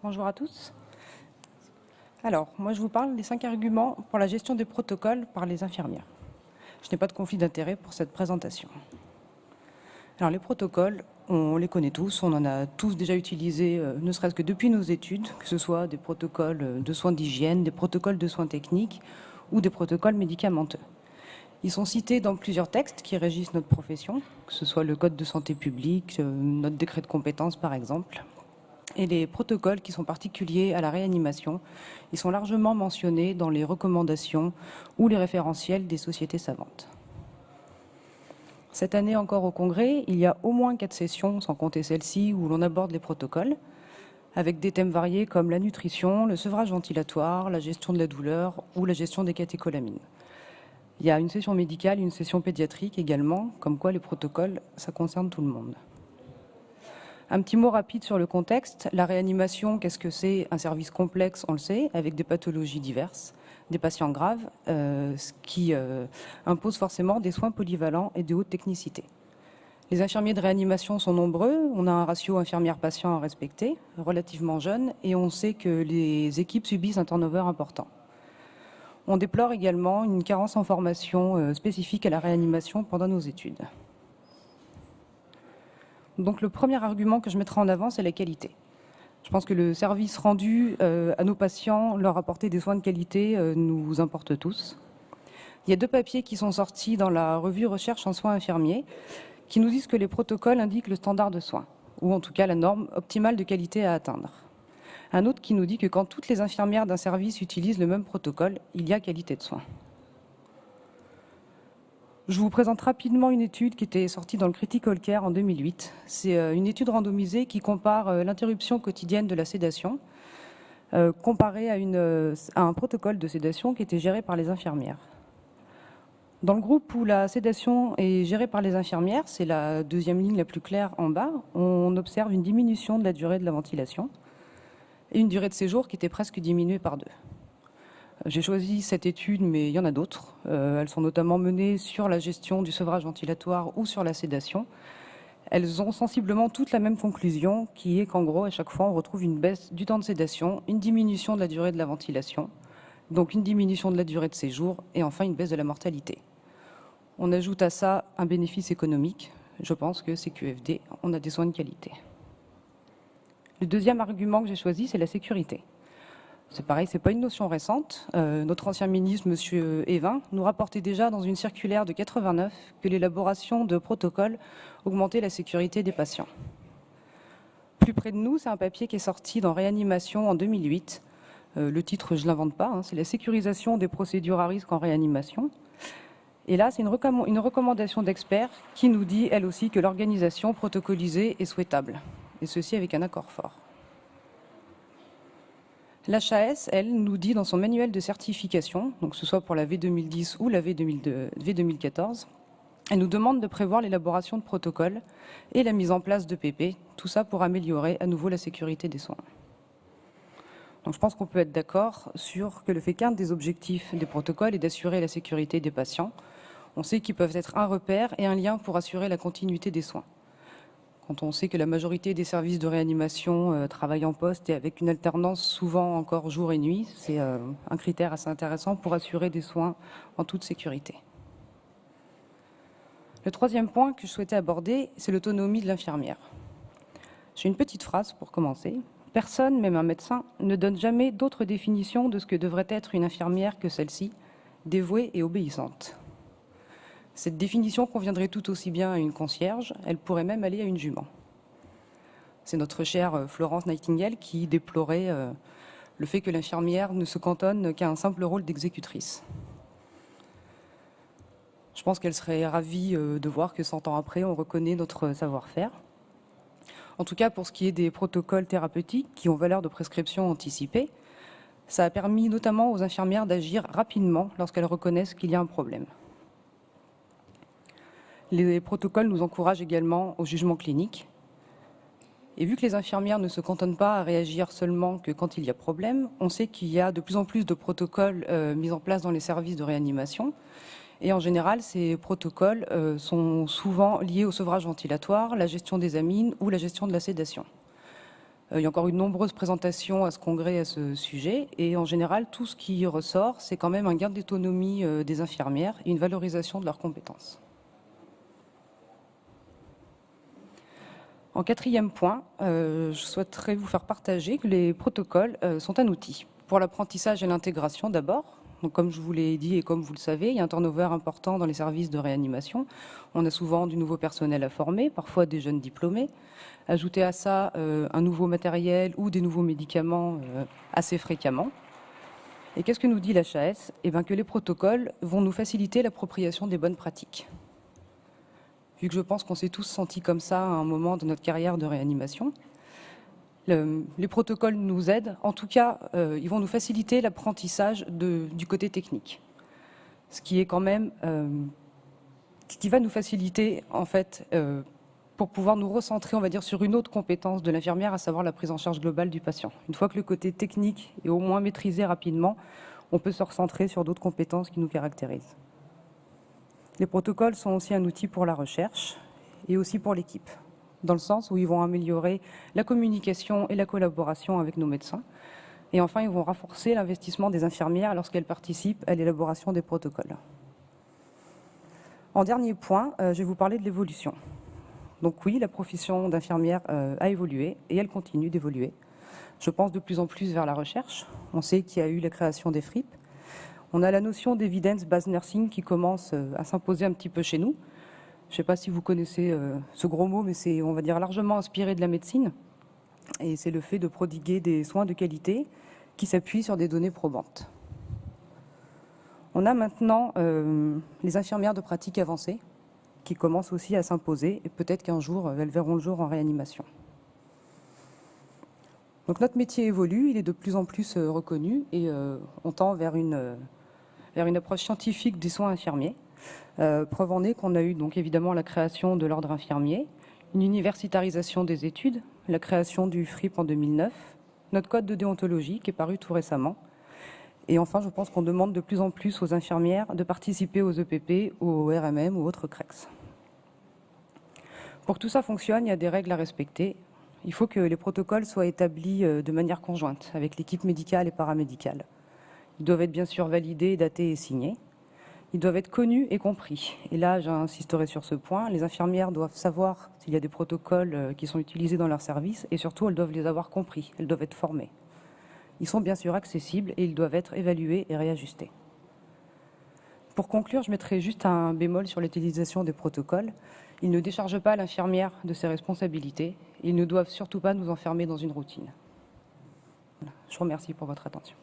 Bonjour à tous. Alors, moi je vous parle des 5 arguments pour la gestion des protocoles par les infirmières. Je n'ai pas de conflit d'intérêt pour cette présentation. Alors les protocoles, on les connaît tous, on en a tous déjà utilisé, ne serait-ce que depuis nos études, que ce soit des protocoles de soins d'hygiène, des protocoles de soins techniques ou des protocoles médicamenteux. Ils sont cités dans plusieurs textes qui régissent notre profession, que ce soit le Code de santé publique, notre décret de compétences par exemple. Et les protocoles qui sont particuliers à la réanimation, ils sont largement mentionnés dans les recommandations ou les référentiels des sociétés savantes. Cette année encore au Congrès, il y a au moins 4 sessions, sans compter celle-ci, où l'on aborde les protocoles, avec des thèmes variés comme la nutrition, le sevrage ventilatoire, la gestion de la douleur ou la gestion des catécholamines. Il y a une session médicale, une session pédiatrique également, comme quoi les protocoles, ça concerne tout le monde. Un petit mot rapide sur le contexte. La réanimation, qu'est-ce que c'est? Un service complexe, on le sait, avec des pathologies diverses, des patients graves, ce qui impose forcément des soins polyvalents et de haute technicité. Les infirmiers de réanimation sont nombreux, on a un ratio infirmière-patient à respecter, relativement jeune, et on sait que les équipes subissent un turnover important. On déplore également une carence en formation spécifique à la réanimation pendant nos études. Donc le premier argument que je mettrai en avant, c'est la qualité. Je pense que le service rendu à nos patients, leur apporter des soins de qualité, nous importe tous. Il y a 2 papiers qui sont sortis dans la revue Recherche en soins infirmiers qui nous disent que les protocoles indiquent le standard de soins, ou en tout cas la norme optimale de qualité à atteindre. Un autre qui nous dit que quand toutes les infirmières d'un service utilisent le même protocole, il y a qualité de soins. Je vous présente rapidement une étude qui était sortie dans le Critical Care en 2008. C'est une étude randomisée qui compare l'interruption quotidienne de la sédation comparée à un protocole de sédation qui était géré par les infirmières. Dans le groupe où la sédation est gérée par les infirmières, c'est la deuxième ligne la plus claire en bas, on observe une diminution de la durée de la ventilation et une durée de séjour qui était presque diminuée par 2. J'ai choisi cette étude, mais il y en a d'autres. Elles sont notamment menées sur la gestion du sevrage ventilatoire ou sur la sédation. Elles ont sensiblement toutes la même conclusion, qui est qu'en gros, à chaque fois, on retrouve une baisse du temps de sédation, une diminution de la durée de la ventilation, donc une diminution de la durée de séjour, et enfin une baisse de la mortalité. On ajoute à ça un bénéfice économique. Je pense que CQFD, on a des soins de qualité. Le deuxième argument que j'ai choisi, c'est la sécurité. C'est pareil, c'est pas une notion récente. Notre ancien ministre, M. Evin, nous rapportait déjà dans une circulaire de 89 que l'élaboration de protocoles augmentait la sécurité des patients. Plus près de nous, c'est un papier qui est sorti dans Réanimation en 2008. Le titre, je ne l'invente pas, c'est la sécurisation des procédures à risque en réanimation. Et là, c'est une recommandation d'experts qui nous dit, elle aussi, que l'organisation protocolisée est souhaitable. Et ceci avec un accord fort. L'HAS, elle, nous dit dans son manuel de certification, donc que ce soit pour la V2010 ou la V2014, elle nous demande de prévoir l'élaboration de protocoles et la mise en place de PP, tout ça pour améliorer à nouveau la sécurité des soins. Donc je pense qu'on peut être d'accord sur que le fait qu'un des objectifs des protocoles est d'assurer la sécurité des patients. On sait qu'ils peuvent être un repère et un lien pour assurer la continuité des soins. Quand on sait que la majorité des services de réanimation travaillent en poste et avec une alternance souvent encore jour et nuit, c'est un critère assez intéressant pour assurer des soins en toute sécurité. Le troisième point que je souhaitais aborder, c'est l'autonomie de l'infirmière. J'ai une petite phrase pour commencer. Personne, même un médecin, ne donne jamais d'autre définition de ce que devrait être une infirmière que celle-ci, dévouée et obéissante. Cette définition conviendrait tout aussi bien à une concierge, elle pourrait même aller à une jument. C'est notre chère Florence Nightingale qui déplorait le fait que l'infirmière ne se cantonne qu'à un simple rôle d'exécutrice. Je pense qu'elle serait ravie de voir que 100 ans après, on reconnaît notre savoir-faire. En tout cas, pour ce qui est des protocoles thérapeutiques qui ont valeur de prescription anticipée, ça a permis notamment aux infirmières d'agir rapidement lorsqu'elles reconnaissent qu'il y a un problème. Les protocoles nous encouragent également au jugement clinique. Et vu que les infirmières ne se cantonnent pas à réagir seulement que quand il y a problème, on sait qu'il y a de plus en plus de protocoles mis en place dans les services de réanimation. Et en général, ces protocoles sont souvent liés au sevrage ventilatoire, la gestion des amines ou la gestion de la sédation. Il y a encore eu de nombreuses présentations à ce congrès à ce sujet, et en général, tout ce qui ressort, c'est quand même un gain d'autonomie des infirmières et une valorisation de leurs compétences. En quatrième point, je souhaiterais vous faire partager que les protocoles sont un outil pour l'apprentissage et l'intégration d'abord. Donc, comme je vous l'ai dit et comme vous le savez, il y a un turnover important dans les services de réanimation. On a souvent du nouveau personnel à former, parfois des jeunes diplômés. Ajouter à ça un nouveau matériel ou des nouveaux médicaments assez fréquemment. Et qu'est-ce que nous dit l'HAS? Eh bien, que les protocoles vont nous faciliter l'appropriation des bonnes pratiques. Vu que je pense qu'on s'est tous sentis comme ça à un moment de notre carrière de réanimation, les protocoles nous aident. En tout cas, ils vont nous faciliter l'apprentissage du côté technique. Ce qui est quand même... ce qui va nous faciliter, en fait, pour pouvoir nous recentrer, on va dire, sur une autre compétence de l'infirmière, à savoir la prise en charge globale du patient. Une fois que le côté technique est au moins maîtrisé rapidement, on peut se recentrer sur d'autres compétences qui nous caractérisent. Les protocoles sont aussi un outil pour la recherche et aussi pour l'équipe, dans le sens où ils vont améliorer la communication et la collaboration avec nos médecins. Et enfin, ils vont renforcer l'investissement des infirmières lorsqu'elles participent à l'élaboration des protocoles. En dernier point, je vais vous parler de l'évolution. Donc oui, la profession d'infirmière a évolué et elle continue d'évoluer. Je pense de plus en plus vers la recherche. On sait qu'il y a eu la création des FRIP. On a la notion d'evidence-based nursing qui commence à s'imposer un petit peu chez nous. Je ne sais pas si vous connaissez ce gros mot, mais c'est, on va dire, largement inspiré de la médecine. Et c'est le fait de prodiguer des soins de qualité qui s'appuient sur des données probantes. On a maintenant les infirmières de pratique avancée qui commencent aussi à s'imposer, et peut-être qu'un jour, elles verront le jour en réanimation. Donc notre métier évolue, il est de plus en plus reconnu, et on tend vers une approche scientifique des soins infirmiers. Preuve en est qu'on a eu donc évidemment la création de l'ordre infirmier, une universitarisation des études, la création du FRIP en 2009, notre code de déontologie qui est paru tout récemment. Et enfin, je pense qu'on demande de plus en plus aux infirmières de participer aux EPP, aux RMM ou autres CREX. Pour que tout ça fonctionne, il y a des règles à respecter. Il faut que les protocoles soient établis de manière conjointe avec l'équipe médicale et paramédicale. Ils doivent être bien sûr validés, datés et signés. Ils doivent être connus et compris. Et là, j'insisterai sur ce point. Les infirmières doivent savoir s'il y a des protocoles qui sont utilisés dans leur service et surtout, elles doivent les avoir compris. Elles doivent être formées. Ils sont bien sûr accessibles et ils doivent être évalués et réajustés. Pour conclure, je mettrai juste un bémol sur l'utilisation des protocoles. Ils ne déchargent pas l'infirmière de ses responsabilités. Ils ne doivent surtout pas nous enfermer dans une routine. Voilà. Je vous remercie pour votre attention.